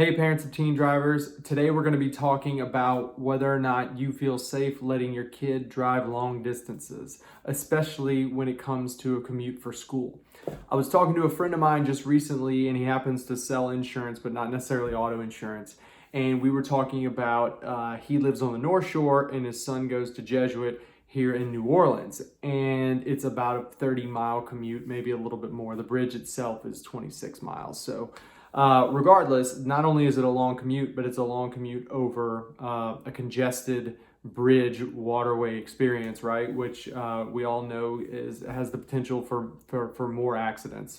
Hey, parents of teen drivers. Today we're going to be talking about whether or not you feel safe letting your kid drive long distances, especially when it comes to a commute for school. I was talking to a friend of mine just recently, and he happens to sell insurance, but not necessarily auto insurance. And we were talking about he lives on the North Shore, and his son goes to Jesuit here in New Orleans. And it's about a 30-mile commute, maybe a little bit more. The bridge itself is 26 miles. So regardless, not only is it a long commute, but it's a long commute over a congested bridge waterway experience, right? Which we all know has the potential for more accidents.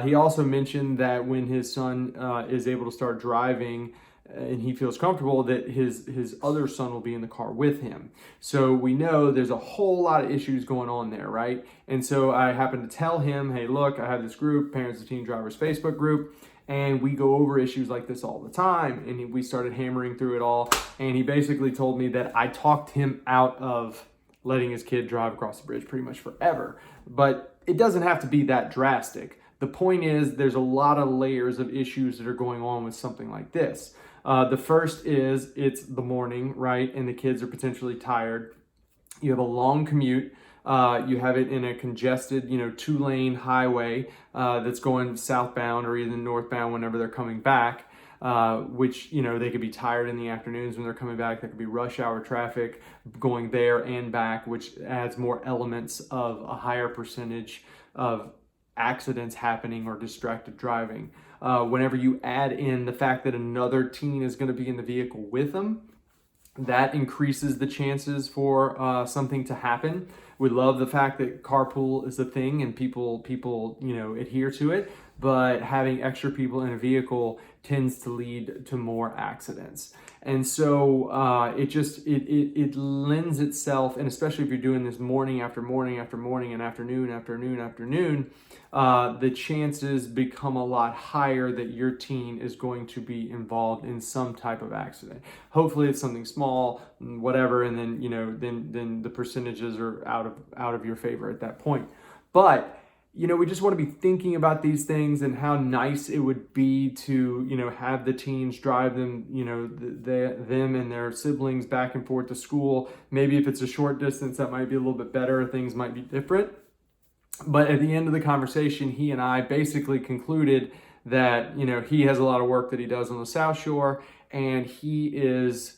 He also mentioned that when his son is able to start driving and he feels comfortable, that his other son will be in the car with him. So we know there's a whole lot of issues going on there, right? And so I happened to tell him, hey, look, I have this group, Parents of Teen Drivers Facebook group, and we go over issues like this all the time. And we started hammering through it all. And he basically told me that I talked him out of letting his kid drive across the bridge pretty much forever. But it doesn't have to be that drastic. The point is, there's a lot of layers of issues that are going on with something like this. The first is it's the morning, right? And the kids are potentially tired. You have a long commute. You have it in a congested, 2-lane highway that's going southbound or even northbound whenever they're coming back, which, they could be tired in the afternoons when they're coming back. There could be rush hour traffic going there and back, which adds more elements of a higher percentage of accidents happening or distracted driving. Whenever you add in the fact that another teen is going to be in the vehicle with them, that increases the chances for something to happen. We love the fact that carpool is a thing and people adhere to it, but having extra people in a vehicle tends to lead to more accidents. And so it lends itself, and especially if you're doing this morning after morning after morning and afternoon after afternoon, the chances become a lot higher that your teen is going to be involved in some type of accident. Hopefully it's something small, whatever, and then the percentages are out of your favor at that point. But we just want to be thinking about these things and how nice it would be to, have the teens drive them, them and their siblings back and forth to school. Maybe if it's a short distance, that might be a little bit better. Things might be different. But at the end of the conversation, he and I basically concluded that, he has a lot of work that he does on the South Shore, and he is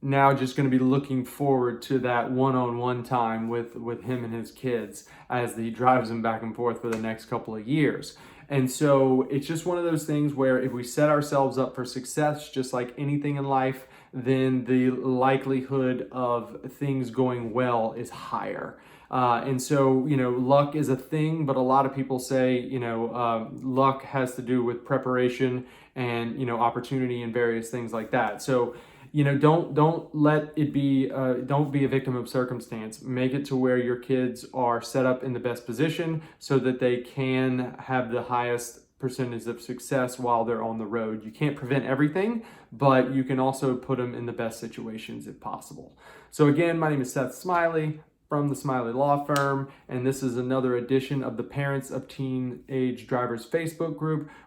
now just going to be looking forward to that one-on-one time with him and his kids as he drives them back and forth for the next couple of years. And so it's just one of those things where if we set ourselves up for success, just like anything in life, then the likelihood of things going well is higher. And so, luck is a thing, but a lot of people say, luck has to do with preparation and, opportunity and various things like that. So, don't let it be, don't be a victim of circumstance. Make it to where your kids are set up in the best position so that they can have the highest percentage of success while they're on the road. You can't prevent everything, but you can also put them in the best situations if possible. So again, my name is Seth Smiley from the Smiley Law Firm, and this is another edition of the Parents of Teenage Drivers Facebook group,